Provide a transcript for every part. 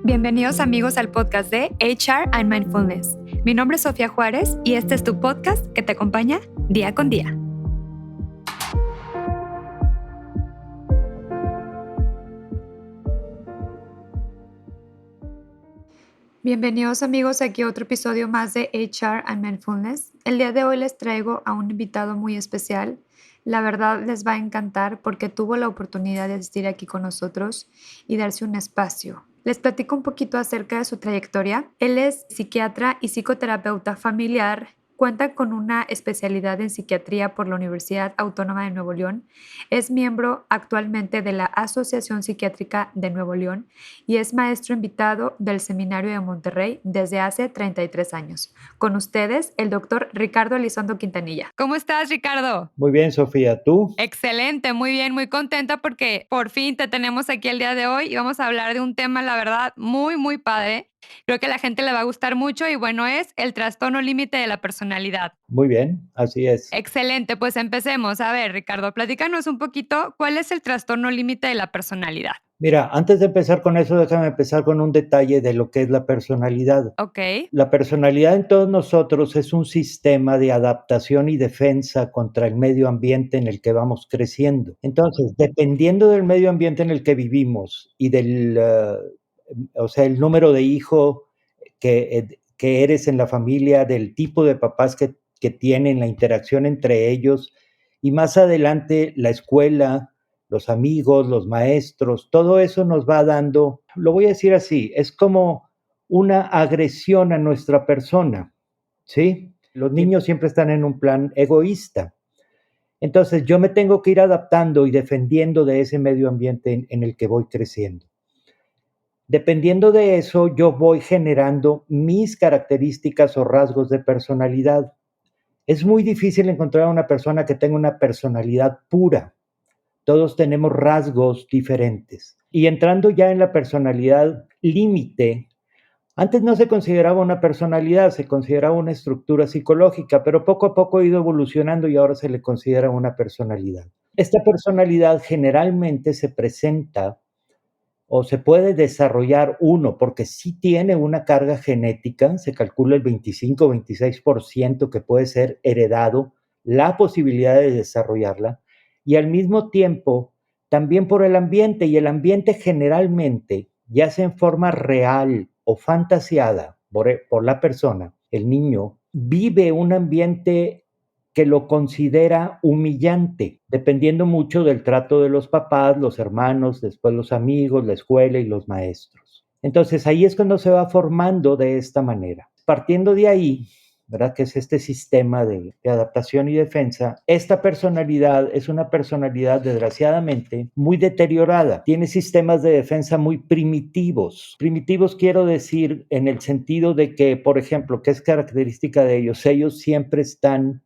Bienvenidos amigos al podcast de HR and Mindfulness. Mi nombre es Sofía Juárez y este es tu podcast que te acompaña día con día. Bienvenidos amigos aquí a otro episodio más de HR and Mindfulness. El día de hoy les traigo a un invitado muy especial. La verdad les va a encantar porque tuvo la oportunidad de asistir aquí con nosotros y darse un espacio. Les platico un poquito acerca de su trayectoria. Él es psiquiatra y psicoterapeuta familiar. Cuenta con una especialidad en psiquiatría por la Universidad Autónoma de Nuevo León. Es miembro actualmente de la Asociación Psiquiátrica de Nuevo León y es maestro invitado del Seminario de Monterrey desde hace 33 años. Con ustedes, el doctor Ricardo Elizondo Quintanilla. ¿Cómo estás, Ricardo? Muy bien, Sofía, ¿tú? Excelente, muy bien, muy contenta porque por fin te tenemos aquí el día de hoy y vamos a hablar de un tema, la verdad, muy padre. Creo que a la gente le va a gustar mucho y bueno, es el trastorno límite de la personalidad. Muy bien, así es. Excelente, pues empecemos. A ver, Ricardo, platícanos un poquito cuál es el trastorno límite de la personalidad. Mira, antes de empezar con eso, déjame empezar con un detalle de lo que es la personalidad. Ok. La personalidad en todos nosotros es un sistema de adaptación y defensa contra el medio ambiente en el que vamos creciendo. Entonces, dependiendo del medio ambiente en el que vivimos y del, el número de hijos que eres en la familia, del tipo de papás que tienen, la interacción entre ellos, y más adelante la escuela, los amigos, los maestros, todo eso nos va dando, lo voy a decir así, es como una agresión a nuestra persona, ¿sí? Los niños siempre están en un plan egoísta. Entonces yo me tengo que ir adaptando y defendiendo de ese medio ambiente en el que voy creciendo. Dependiendo de eso, yo voy generando mis características o rasgos de personalidad. Es muy difícil encontrar una persona que tenga una personalidad pura. Todos tenemos rasgos diferentes. Y entrando ya en la personalidad límite, antes no se consideraba una personalidad, se consideraba una estructura psicológica, pero poco a poco ha ido evolucionando y ahora se le considera una personalidad. Esta personalidad generalmente se presenta o se puede desarrollar uno, porque sí tiene una carga genética, se calcula el 25 o 26% que puede ser heredado, la posibilidad de desarrollarla, y al mismo tiempo también por el ambiente, y el ambiente generalmente, ya sea en forma real o fantasiada por la persona, el niño, vive un ambiente que lo considera humillante, dependiendo mucho del trato de los papás, los hermanos, después los amigos, la escuela y los maestros. Entonces ahí es cuando se va formando de esta manera. Partiendo de ahí, ¿verdad? Que es este sistema de adaptación y defensa, esta personalidad es una personalidad desgraciadamente muy deteriorada. Tiene sistemas de defensa muy primitivos. Primitivos quiero decir en el sentido de que, por ejemplo, ¿qué es característica de ellos? Ellos siempre están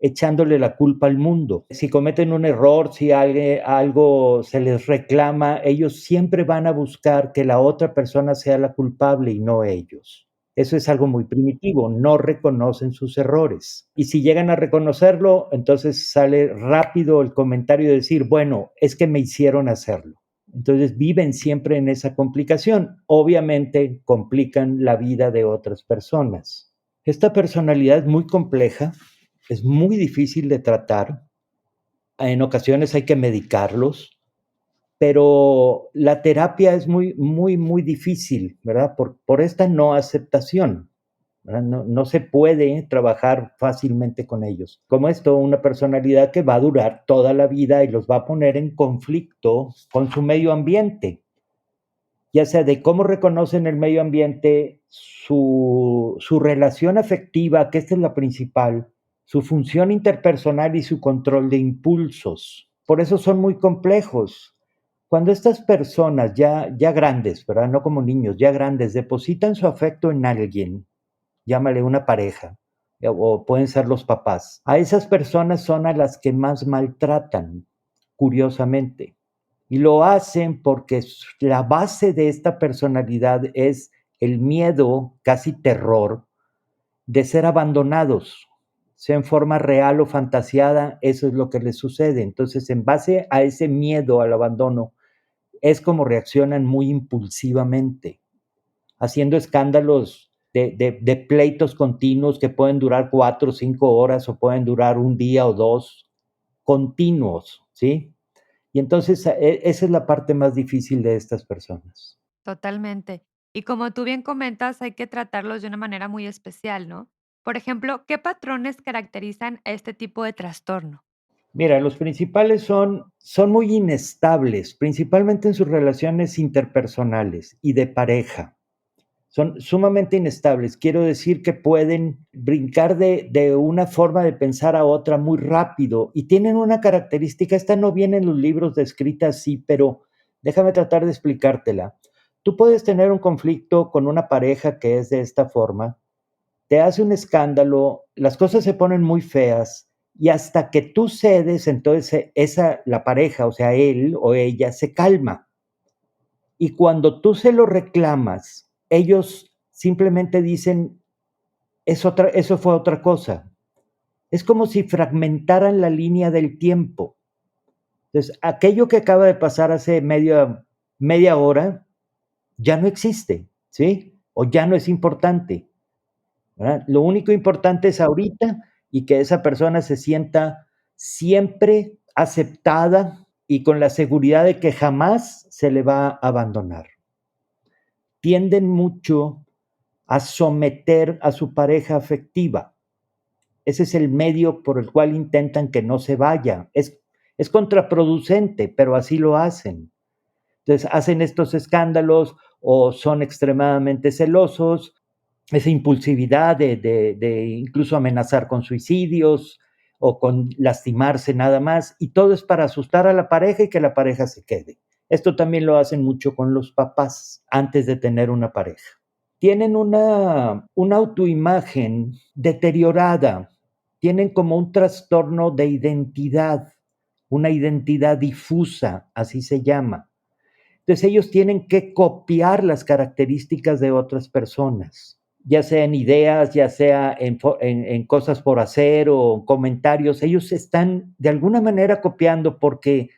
echándole la culpa al mundo. Si cometen un error, si algo se les reclama, ellos siempre van a buscar que la otra persona sea la culpable y no ellos. Eso es algo muy primitivo, no reconocen sus errores. Y si llegan a reconocerlo, entonces sale rápido el comentario de decir, bueno, es que me hicieron hacerlo. Entonces viven siempre en esa complicación. Obviamente complican la vida de otras personas. Esta personalidad es muy compleja, es muy difícil de tratar. En ocasiones hay que medicarlos, pero la terapia es muy difícil, ¿verdad? Por esta no aceptación, ¿verdad? No se puede trabajar fácilmente con ellos. Como esto, una personalidad que va a durar toda la vida y los va a poner en conflicto con su medio ambiente, ya sea de cómo reconocen el medio ambiente, su relación afectiva, que esta es la principal, su función interpersonal y su control de impulsos. Por eso son muy complejos. Cuando estas personas ya grandes, ¿verdad? No como niños, ya grandes, depositan su afecto en alguien, llámale una pareja, o pueden ser los papás, a esas personas son a las que más maltratan, curiosamente. Y lo hacen porque la base de esta personalidad es el miedo, casi terror, de ser abandonados, sea en forma real o fantasiada, eso es lo que les sucede. Entonces, en base a ese miedo al abandono, es como reaccionan muy impulsivamente. haciendo escándalos de pleitos continuos que pueden durar 4 o 5 horas o pueden durar un día o 2 continuos, ¿sí? Y entonces esa es la parte más difícil de estas personas. Totalmente. Y como tú bien comentas, hay que tratarlos de una manera muy especial, ¿no? Por ejemplo, ¿qué patrones caracterizan a este tipo de trastorno? Mira, los principales son muy inestables, principalmente en sus relaciones interpersonales y de pareja. Son sumamente inestables. Quiero decir que pueden brincar de una forma de pensar a otra muy rápido y tienen una característica, esta no viene en los libros descrita así, pero déjame tratar de explicártela. Tú puedes tener un conflicto con una pareja que es de esta forma, te hace un escándalo, las cosas se ponen muy feas y hasta que tú cedes, entonces la pareja, o sea, él o ella, se calma. Y cuando tú se lo reclamas, ellos simplemente dicen, eso fue otra cosa. Es como si fragmentaran la línea del tiempo. Entonces, aquello que acaba de pasar hace media hora ya no existe, ¿sí? O ya no es importante, ¿verdad? Lo único importante es ahorita y que esa persona se sienta siempre aceptada y con la seguridad de que jamás se le va a abandonar. Tienden mucho a someter a su pareja afectiva. Ese es el medio por el cual intentan que no se vaya. Es contraproducente, pero así lo hacen. Entonces hacen estos escándalos o son extremadamente celosos, esa impulsividad de incluso amenazar con suicidios o con lastimarse nada más, y todo es para asustar a la pareja y que la pareja se quede. Esto también lo hacen mucho con los papás antes de tener una pareja. Tienen una autoimagen deteriorada, tienen como un trastorno de identidad, una identidad difusa, así se llama. Entonces ellos tienen que copiar las características de otras personas, ya sea en ideas, ya sea en cosas por hacer o comentarios. Ellos están de alguna manera copiando porque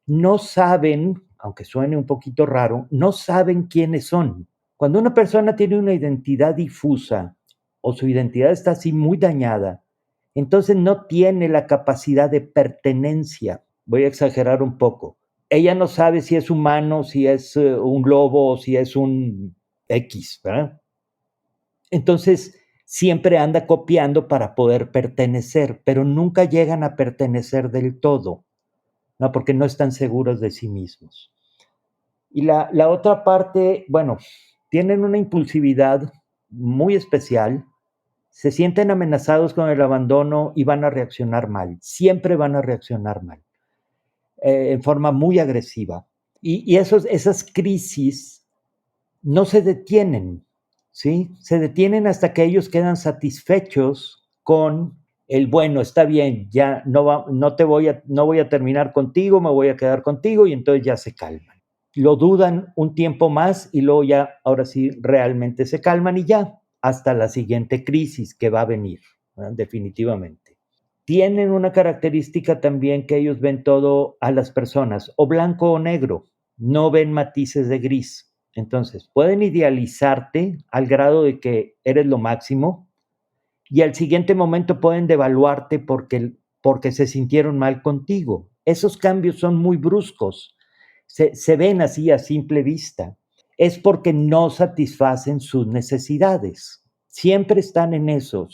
no saben, aunque suene un poquito raro, no saben quiénes son. Cuando una persona tiene una identidad difusa o su identidad está así muy dañada, entonces no tiene la capacidad de pertenencia. Voy a exagerar un poco. Ella no sabe si es humano, si es un lobo o si es un X, ¿verdad? Entonces siempre anda copiando para poder pertenecer, pero nunca llegan a pertenecer del todo, ¿no? Porque no están seguros de sí mismos. Y la otra parte, bueno, tienen una impulsividad muy especial, se sienten amenazados con el abandono y van a reaccionar mal, siempre van a reaccionar mal, en forma muy agresiva. Y esas crisis no se detienen, ¿sí? Se detienen hasta que ellos quedan satisfechos con el bueno, está bien, ya no voy a terminar contigo, me voy a quedar contigo y entonces ya se calman. Lo dudan un tiempo más y luego ya, ahora sí, realmente se calman y ya, hasta la siguiente crisis que va a venir, ¿verdad? Definitivamente. Tienen una característica también que ellos ven todo a las personas, o blanco o negro, no ven matices de gris. Entonces, pueden idealizarte al grado de que eres lo máximo y al siguiente momento pueden devaluarte porque se sintieron mal contigo. Esos cambios son muy bruscos, se ven así a simple vista. Es porque no satisfacen sus necesidades. Siempre están en eso.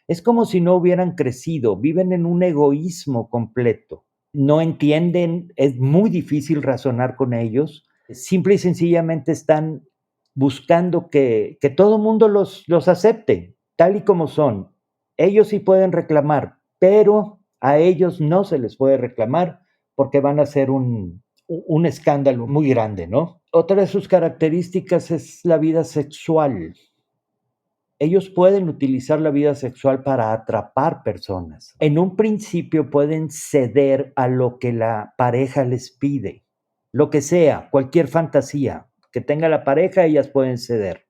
Es como si no hubieran crecido, viven en un egoísmo completo. No entienden, es muy difícil razonar con ellos. Simple y sencillamente están buscando que todo el mundo los acepte, tal y como son. Ellos sí pueden reclamar, pero a ellos no se les puede reclamar porque van a ser un escándalo muy grande, ¿no? Otra de sus características es la vida sexual. Ellos pueden utilizar la vida sexual para atrapar personas. En un principio pueden ceder a lo que la pareja les pide, lo que sea, cualquier fantasía que tenga la pareja, ellas pueden ceder,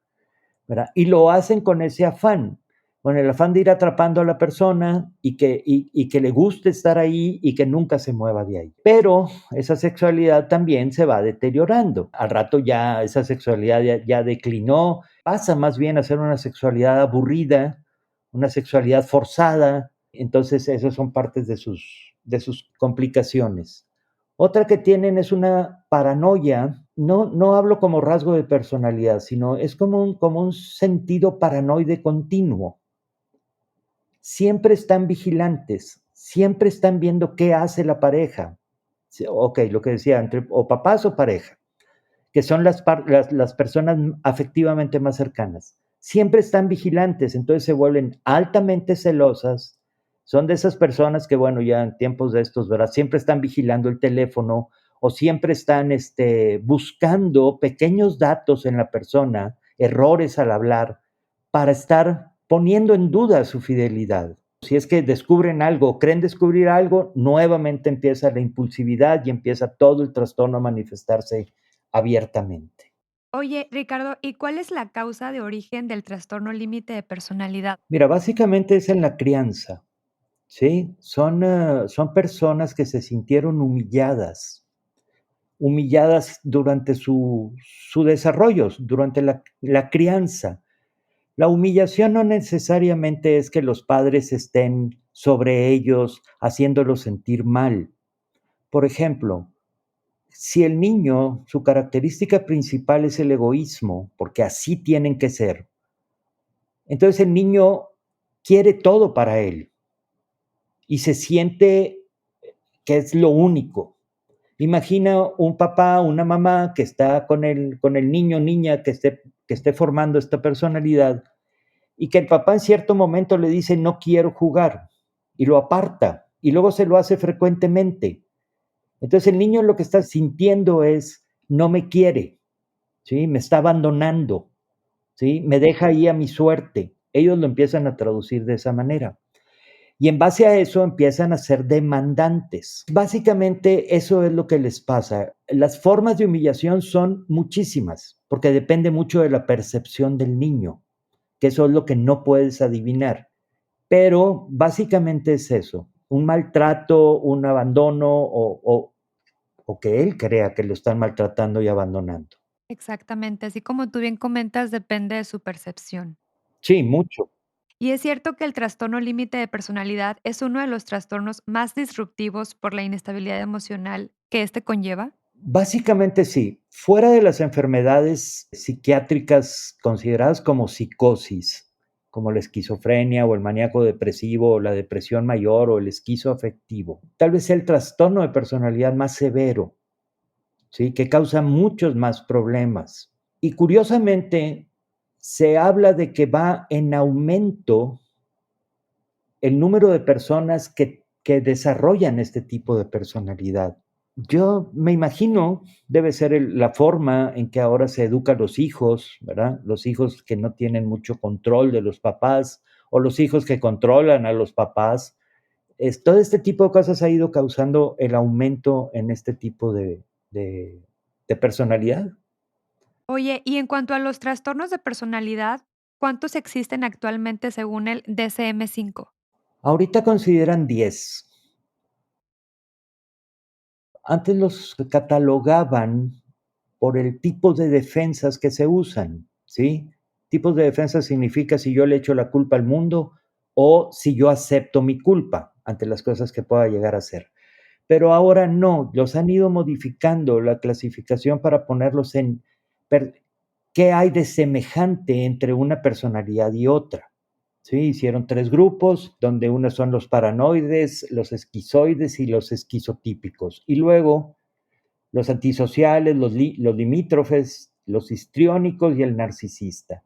¿verdad? Y lo hacen con ese afán. con el afán de ir atrapando a la persona y que le guste estar ahí y que nunca se mueva de ahí. Pero esa sexualidad también se va deteriorando. Al rato ya esa sexualidad ya declinó, pasa más bien a ser una sexualidad aburrida, una sexualidad forzada. Entonces, esas son partes de sus complicaciones. Otra que tienen es una paranoia, no hablo como rasgo de personalidad, sino es como un sentido paranoide continuo. Siempre están vigilantes, siempre están viendo qué hace la pareja. Ok, lo que decía, entre o papás o pareja, que son las personas afectivamente más cercanas. Siempre están vigilantes, entonces se vuelven altamente celosas. Son de esas personas que, bueno, ya en tiempos de estos, ¿verdad? Siempre están vigilando el teléfono o siempre están buscando pequeños datos en la persona, errores al hablar, para estar poniendo en duda su fidelidad. Si es que descubren algo o creen descubrir algo, nuevamente empieza la impulsividad y empieza todo el trastorno a manifestarse abiertamente. Oye, Ricardo, ¿y cuál es la causa de origen del trastorno límite de personalidad? Mira, básicamente es en la crianza, ¿sí? Son personas que se sintieron humilladas durante su desarrollo, durante la crianza. La humillación no necesariamente es que los padres estén sobre ellos haciéndolos sentir mal. Por ejemplo, si el niño, su característica principal es el egoísmo, porque así tienen que ser, entonces el niño quiere todo para él y se siente que es lo único. Imagina un papá, una mamá que está con el niño o niña que esté formando esta personalidad y que el papá en cierto momento le dice no quiero jugar y lo aparta y luego se lo hace frecuentemente. Entonces el niño lo que está sintiendo es no me quiere, ¿sí? Me está abandonando, ¿sí? Me deja ahí a mi suerte. Ellos lo empiezan a traducir de esa manera. Y en base a eso empiezan a ser demandantes. Básicamente eso es lo que les pasa. Las formas de humillación son muchísimas, porque depende mucho de la percepción del niño, que eso es lo que no puedes adivinar. Pero básicamente es eso, un maltrato, un abandono o que él crea que lo están maltratando y abandonando. Exactamente, así como tú bien comentas, depende de su percepción. Sí, mucho. Y es cierto que el trastorno límite de personalidad es uno de los trastornos más disruptivos por la inestabilidad emocional que este conlleva. Básicamente sí. Fuera de las enfermedades psiquiátricas consideradas como psicosis, como la esquizofrenia o el maníaco depresivo o la depresión mayor o el esquizoafectivo, tal vez sea el trastorno de personalidad más severo, ¿sí? Que causa muchos más problemas. Y curiosamente, se habla de que va en aumento el número de personas que desarrollan este tipo de personalidad. Yo me imagino, debe ser la forma en que ahora se educan los hijos, ¿verdad? Los hijos que no tienen mucho control de los papás o los hijos que controlan a los papás. Todo este tipo de cosas ha ido causando el aumento en este tipo de, de personalidad. Oye, y en cuanto a los trastornos de personalidad, ¿cuántos existen actualmente según el DSM-5? Ahorita consideran 10. Antes los catalogaban por el tipo de defensas que se usan, ¿sí? Tipos de defensa significa si yo le echo la culpa al mundo o si yo acepto mi culpa ante las cosas que pueda llegar a hacer. Pero ahora no, los han ido modificando la clasificación para ponerlos en qué hay de semejante entre una personalidad y otra. Sí, hicieron 3 grupos, donde uno son los paranoides, los esquizoides y los esquizotípicos. Y luego los antisociales, los limítrofes, los histriónicos y el narcisista.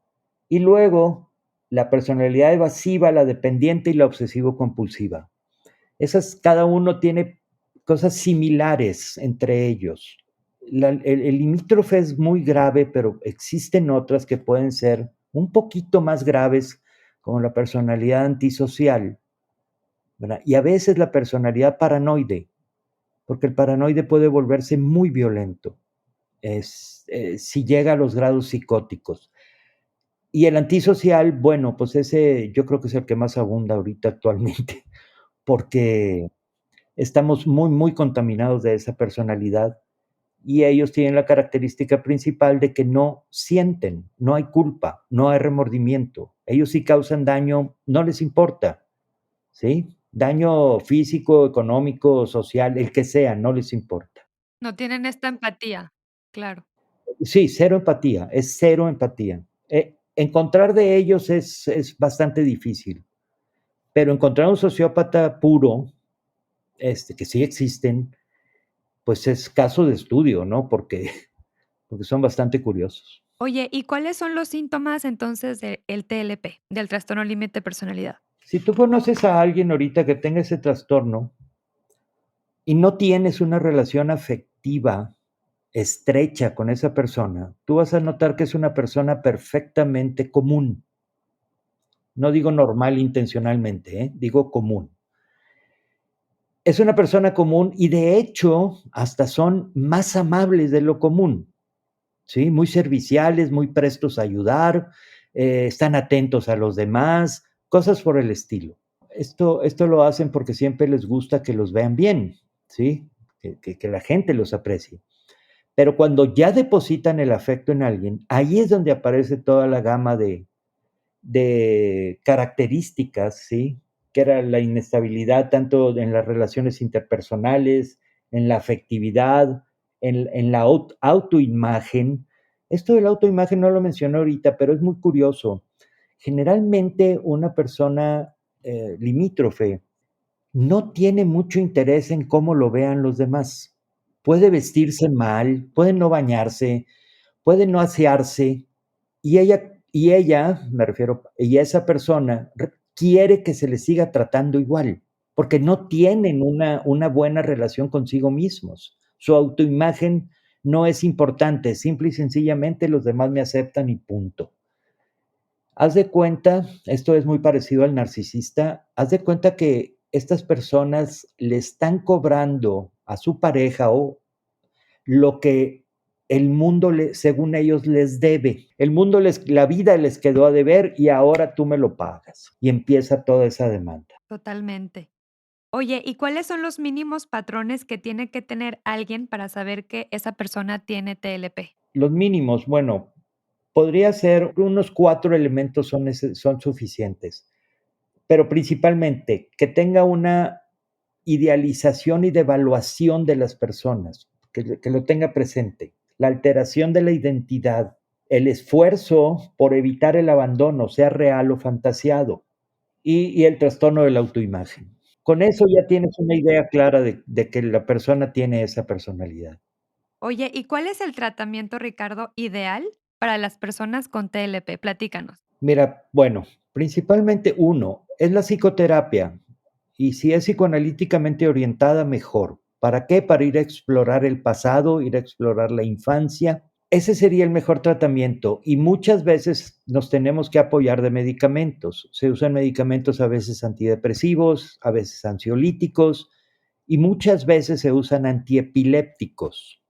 Y luego la personalidad evasiva, la dependiente y la obsesivo-compulsiva. Esas, cada uno tiene cosas similares entre ellos. El limítrofe es muy grave, pero existen otras que pueden ser un poquito más graves, como la personalidad antisocial, ¿verdad? Y a veces la personalidad paranoide, porque el paranoide puede volverse muy violento si llega a los grados psicóticos. Y el antisocial, bueno, pues ese yo creo que es el que más abunda ahorita actualmente, porque estamos muy, muy contaminados de esa personalidad y ellos tienen la característica principal de que no sienten, no hay culpa, no hay remordimiento. Ellos sí causan daño, no les importa, ¿sí? Daño físico, económico, social, el que sea, no les importa. No tienen esta empatía, claro. Sí, cero empatía, es cero empatía. Encontrar de ellos es bastante difícil, pero encontrar un sociópata puro, que sí existen, pues es caso de estudio, ¿no? Porque son bastante curiosos. Oye, ¿y cuáles son los síntomas entonces del TLP, del trastorno límite de personalidad? Si tú conoces a alguien ahorita que tenga ese trastorno y no tienes una relación afectiva estrecha con esa persona, tú vas a notar que es una persona perfectamente común. No digo normal intencionalmente, digo común. Es una persona común y de hecho hasta son más amables de lo común, ¿sí? Muy serviciales, muy prestos a ayudar, están atentos a los demás, cosas por el estilo. Esto lo hacen porque siempre les gusta que los vean bien, ¿sí? Que la gente los aprecie. Pero cuando ya depositan el afecto en alguien, ahí es donde aparece toda la gama de características, ¿sí? Que era la inestabilidad tanto en las relaciones interpersonales, en la afectividad, en la autoimagen. Esto de la autoimagen no lo mencioné ahorita, pero es muy curioso. Generalmente una persona limítrofe no tiene mucho interés en cómo lo vean los demás. Puede vestirse mal, puede no bañarse, puede no asearse, y ella, me refiero, y esa persona quiere que se le siga tratando igual, porque no tienen una buena relación consigo mismos. Su autoimagen no es importante, simple y sencillamente los demás me aceptan y punto. Haz de cuenta, esto es muy parecido al narcisista, haz de cuenta que estas personas le están cobrando a su pareja o lo que el mundo, según ellos, les debe. El mundo, la vida les quedó a deber y ahora tú me lo pagas. Y empieza toda esa demanda. Totalmente. Oye, ¿y cuáles son los mínimos patrones que tiene que tener alguien para saber que esa persona tiene TLP? Los mínimos, bueno, podría ser unos 4 elementos son suficientes, pero principalmente que tenga una idealización y devaluación de las personas, que lo tenga presente, la alteración de la identidad, el esfuerzo por evitar el abandono, sea real o fantasiado, y el trastorno de la autoimagen. Con eso ya tienes una idea clara de que la persona tiene esa personalidad. Oye, ¿y cuál es el tratamiento, Ricardo, ideal para las personas con TLP? Platícanos. Mira, bueno, principalmente uno, es la psicoterapia, y si es psicoanalíticamente orientada, mejor. ¿Para qué? Para ir a explorar el pasado, ir a explorar la infancia. Ese sería el mejor tratamiento y muchas veces nos tenemos que apoyar de medicamentos. Se usan medicamentos a veces antidepresivos, a veces ansiolíticos y muchas veces se usan antiepilépticos,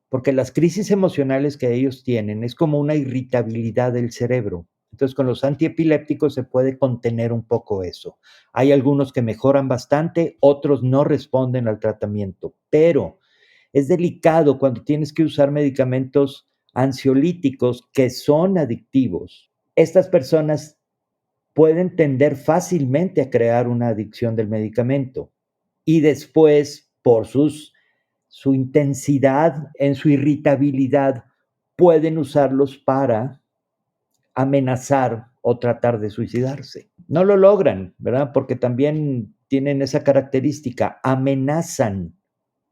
porque las crisis emocionales que ellos tienen es como una irritabilidad del cerebro. Entonces, con los antiepilépticos se puede contener un poco eso. Hay algunos que mejoran bastante, otros no responden al tratamiento, pero es delicado cuando tienes que usar medicamentos ansiolíticos que son adictivos. Estas personas pueden tender fácilmente a crear una adicción del medicamento y después, por su intensidad, en su irritabilidad, pueden usarlos para amenazar o tratar de suicidarse. No lo logran, ¿verdad? Porque también tienen esa característica, amenazan,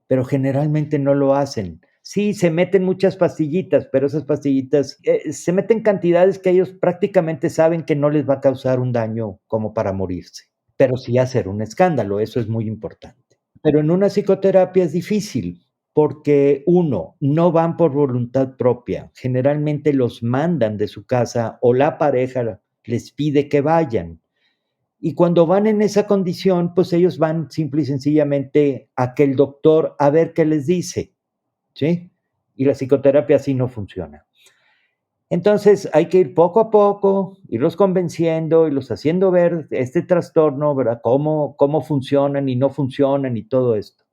pero generalmente no lo hacen. Sí, se meten muchas pastillitas, pero esas pastillitas se meten cantidades que ellos prácticamente saben que no les va a causar un daño como para morirse, pero sí hacer un escándalo, eso es muy importante. Pero en una psicoterapia es difícil, porque uno, no van por voluntad propia, generalmente los mandan de su casa o la pareja les pide que vayan. Y cuando van en esa condición, pues ellos van simple y sencillamente a que el doctor a ver qué les dice, ¿sí? Y la psicoterapia así no funciona. Entonces, hay que ir poco a poco, irlos convenciendo, irlos haciendo ver este trastorno, ¿verdad? Cómo funcionan y no funcionan y todo esto.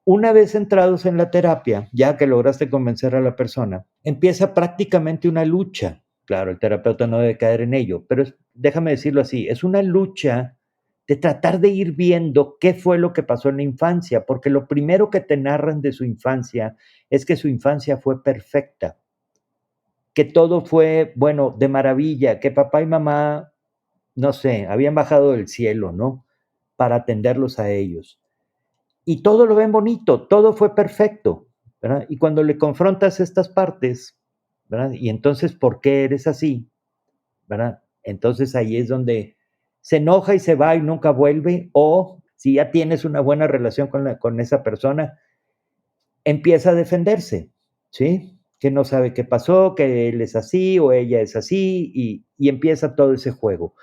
Una vez entrados en la terapia, ya que lograste convencer a la persona, empieza prácticamente una lucha. Claro, el terapeuta no debe caer en ello, pero déjame decirlo así, es una lucha de tratar de ir viendo qué fue lo que pasó en la infancia, porque lo primero que te narran de su infancia es que su infancia fue perfecta, que todo fue, bueno, de maravilla, que papá y mamá, no sé, habían bajado del cielo, ¿no? Para atenderlos a ellos. Y todo lo ven bonito, todo fue perfecto, ¿verdad? Y cuando le confrontas estas partes, ¿verdad? Y entonces, ¿por qué eres así? ¿Verdad? Entonces ahí es donde se enoja y se va y nunca vuelve, o si ya tienes una buena relación con esa persona, empieza a defenderse, ¿sí? Que no sabe qué pasó, que él es así o ella es así, y empieza todo ese juego.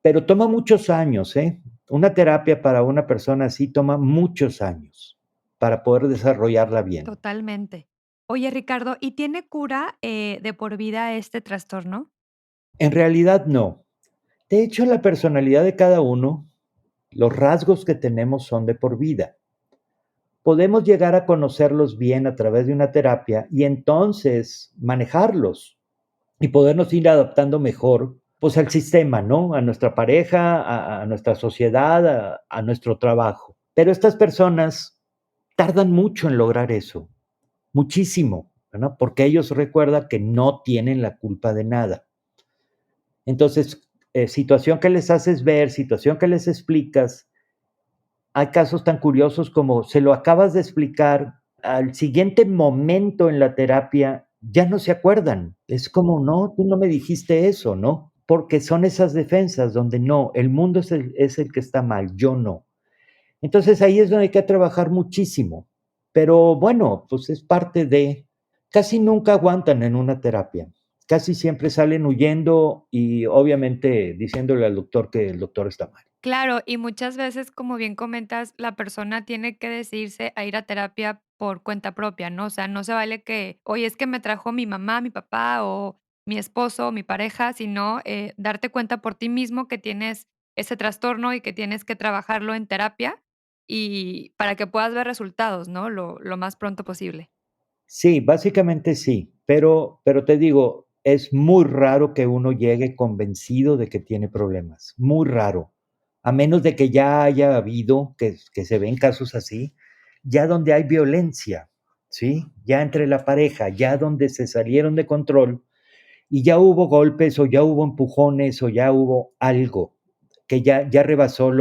Pero toma muchos años, ¿eh? Una terapia para una persona así toma muchos años para poder desarrollarla bien. Totalmente. Oye, Ricardo, ¿y tiene cura, de por vida este trastorno? En realidad no. De hecho, la personalidad de cada uno, los rasgos que tenemos son de por vida. Podemos llegar a conocerlos bien a través de una terapia y entonces manejarlos y podernos ir adaptando mejor, pues, al sistema, ¿no? A nuestra pareja, a nuestra sociedad, a nuestro trabajo. Pero estas personas tardan mucho en lograr eso, muchísimo, ¿no? Porque ellos recuerdan que no tienen la culpa de nada. Entonces, situación que les haces ver, situación que les explicas, hay casos tan curiosos como se lo acabas de explicar, al siguiente momento en la terapia ya no se acuerdan. Es como, no, tú no me dijiste eso, ¿no? Porque son esas defensas donde no, el mundo es el que está mal, yo no. Entonces ahí es donde hay que trabajar muchísimo. Pero bueno, pues es parte de, casi nunca aguantan en una terapia. Casi siempre salen huyendo y obviamente diciéndole al doctor que el doctor está mal. Claro, y muchas veces, como bien comentas, la persona tiene que decidirse a ir a terapia por cuenta propia, ¿no? O sea, no se vale que, oye, es que me trajo mi mamá, mi papá o mi esposo, mi pareja, sino darte cuenta por ti mismo que tienes ese trastorno y que tienes que trabajarlo en terapia y para que puedas ver resultados, ¿no? Lo más pronto posible. Sí, básicamente sí, pero te digo, es muy raro que uno llegue convencido de que tiene problemas, muy raro, a menos de que ya haya habido, que se ven casos así, ya donde hay violencia, ¿sí? Ya entre la pareja, ya donde se salieron de control y ya hubo golpes o ya hubo empujones o ya hubo algo que ya rebasó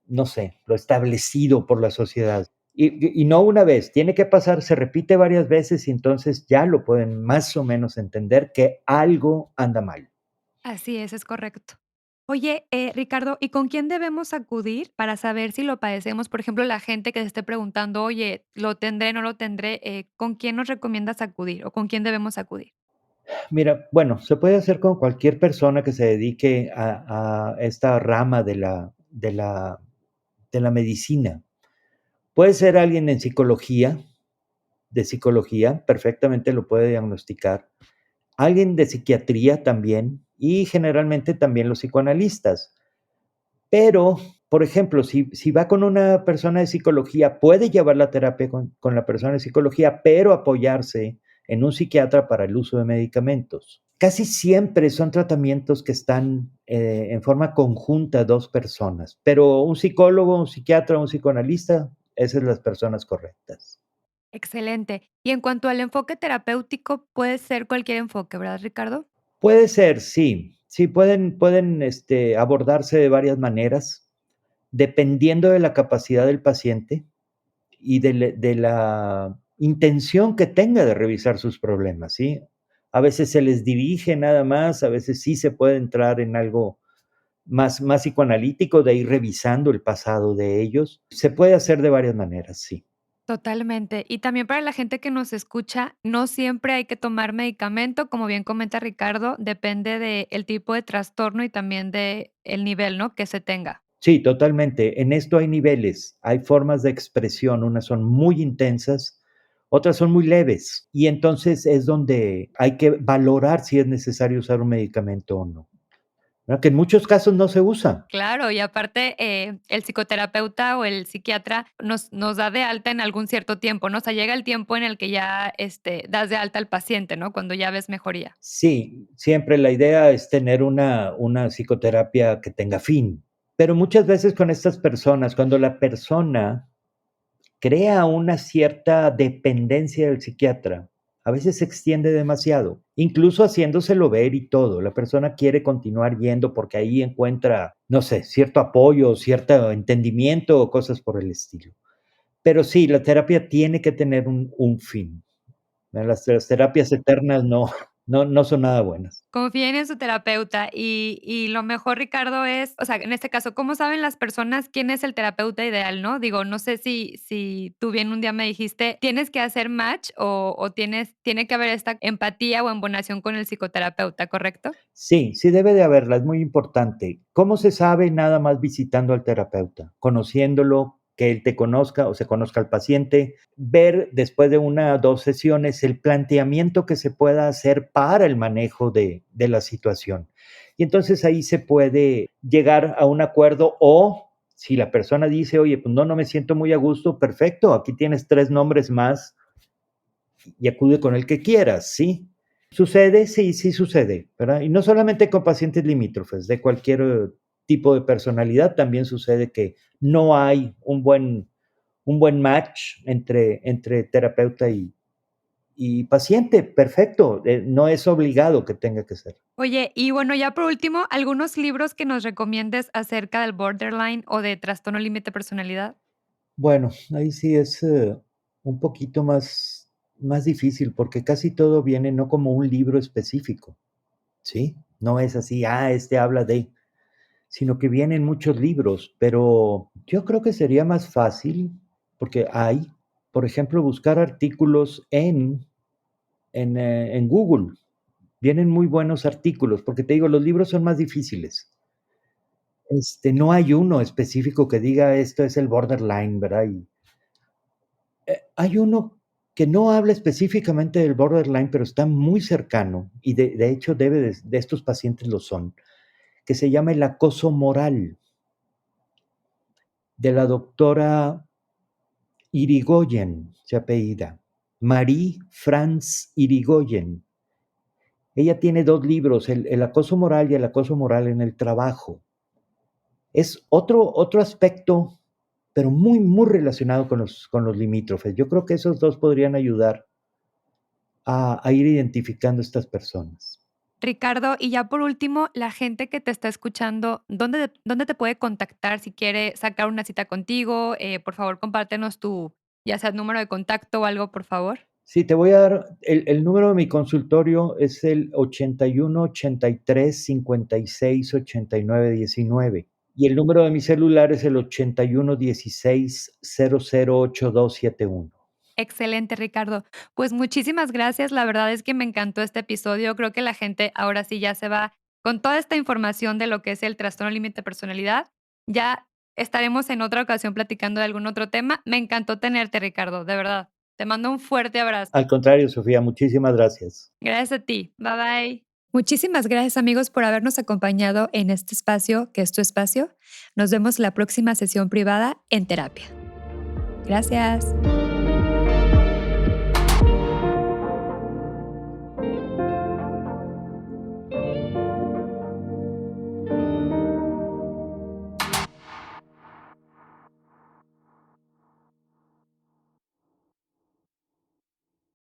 no sé, lo establecido por la sociedad. Y no una vez, tiene que pasar, se repite varias veces y entonces ya lo pueden más o menos entender que algo anda mal. Así es correcto. Oye, Ricardo, ¿y con quién debemos acudir para saber si lo padecemos? Por ejemplo, la gente que se esté preguntando, oye, ¿lo tendré, no lo tendré? ¿Con quién nos recomiendas acudir o con quién debemos acudir? Mira, bueno, se puede hacer con cualquier persona que se dedique a esta rama de la medicina. Puede ser alguien en psicología, de psicología, perfectamente lo puede diagnosticar. Alguien de psiquiatría también, y generalmente también los psicoanalistas. Pero, por ejemplo, si va con una persona de psicología, puede llevar la terapia con la persona de psicología, pero apoyarse en un psiquiatra para el uso de medicamentos. Casi siempre son tratamientos que están en forma conjunta 2 personas, pero un psicólogo, un psiquiatra, un psicoanalista, esas son las personas correctas. Excelente. Y en cuanto al enfoque terapéutico, puede ser cualquier enfoque, ¿verdad, Ricardo? Puede ser, sí. Sí, pueden, abordarse de varias maneras, dependiendo de la capacidad del paciente y de la intención que tenga de revisar sus problemas, ¿sí? A veces se les dirige nada más, a veces sí se puede entrar en algo más psicoanalítico, de ir revisando el pasado de ellos. Se puede hacer de varias maneras, sí. Totalmente. Y también para la gente que nos escucha, no siempre hay que tomar medicamento, como bien comenta Ricardo, depende del tipo de trastorno y también de el nivel, ¿no?, que se tenga. Sí, totalmente. En esto hay niveles, hay formas de expresión, unas son muy intensas, otras son muy leves y entonces es donde hay que valorar si es necesario usar un medicamento o no, ¿verdad? Que en muchos casos no se usa. Claro, y aparte, el psicoterapeuta o el psiquiatra nos da de alta en algún cierto tiempo, ¿no? O sea, llega el tiempo en el que ya, das de alta al paciente, ¿no? Cuando ya ves mejoría. Sí, siempre la idea es tener una psicoterapia que tenga fin, pero muchas veces con estas personas, cuando la persona crea una cierta dependencia del psiquiatra, a veces se extiende demasiado, incluso haciéndoselo ver y todo. La persona quiere continuar yendo porque ahí encuentra, no sé, cierto apoyo, cierto entendimiento o cosas por el estilo. Pero sí, la terapia tiene que tener un fin. Las terapias eternas no son nada buenas. Confíen en su terapeuta y lo mejor, Ricardo, es, o sea, en este caso, ¿cómo saben las personas quién es el terapeuta ideal, no? Digo, no sé si tú bien un día me dijiste, tienes que hacer match o tiene que haber esta empatía o embonación con el psicoterapeuta, ¿correcto? Sí, sí debe de haberla, es muy importante. ¿Cómo se sabe? Nada más visitando al terapeuta, conociéndolo, que él te conozca o se conozca al paciente, ver después de 1 o 2 sesiones el planteamiento que se pueda hacer para el manejo de la situación. Y entonces ahí se puede llegar a un acuerdo o si la persona dice: "Oye, pues no me siento muy a gusto", perfecto, aquí tienes 3 nombres más y acude con el que quieras, ¿sí? ¿Sucede? Sí, sí sucede, ¿verdad? Y no solamente con pacientes limítrofes, de cualquier tipo de personalidad también sucede que no hay un buen match entre terapeuta y paciente. Perfecto, no es obligado que tenga que ser. Oye, y bueno, ya por último, ¿algunos libros que nos recomiendes acerca del borderline o de trastorno límite de personalidad? Bueno, ahí sí es un poquito más difícil porque casi todo viene no como un libro específico, ¿sí? No es así, este habla de, sino que vienen muchos libros, pero yo creo que sería más fácil, porque hay, por ejemplo, buscar artículos en Google. Vienen muy buenos artículos, porque te digo, los libros son más difíciles. No hay uno específico que diga esto es el borderline, ¿verdad? Hay uno que no habla específicamente del borderline, pero está muy cercano, y de hecho debe de estos pacientes lo son, que se llama el acoso moral, de la doctora Irigoyen, se apellida, Marie-France Irigoyen. Ella tiene 2 libros, el acoso moral y el acoso moral en el trabajo. Es otro aspecto, pero muy, muy relacionado con los limítrofes. Yo creo que esos 2 podrían ayudar a ir identificando estas personas. Ricardo, y ya por último, la gente que te está escuchando, ¿dónde te puede contactar si quiere sacar una cita contigo? Por favor, compártenos tu, ya sea número de contacto o algo, por favor. Sí, te voy a dar el número de mi consultorio es el 81 83 56 89 19 y el número de mi celular es el 81 16 008271. Excelente, Ricardo. Pues muchísimas gracias. La verdad es que me encantó este episodio. Creo que la gente ahora sí ya se va con toda esta información de lo que es el trastorno límite de personalidad. Ya estaremos en otra ocasión platicando de algún otro tema. Me encantó tenerte, Ricardo, de verdad. Te mando un fuerte abrazo. Al contrario, Sofía, muchísimas gracias. Gracias a ti. Bye bye. Muchísimas gracias amigos por habernos acompañado en este espacio, que es tu espacio. Nos vemos la próxima sesión privada en terapia. Gracias.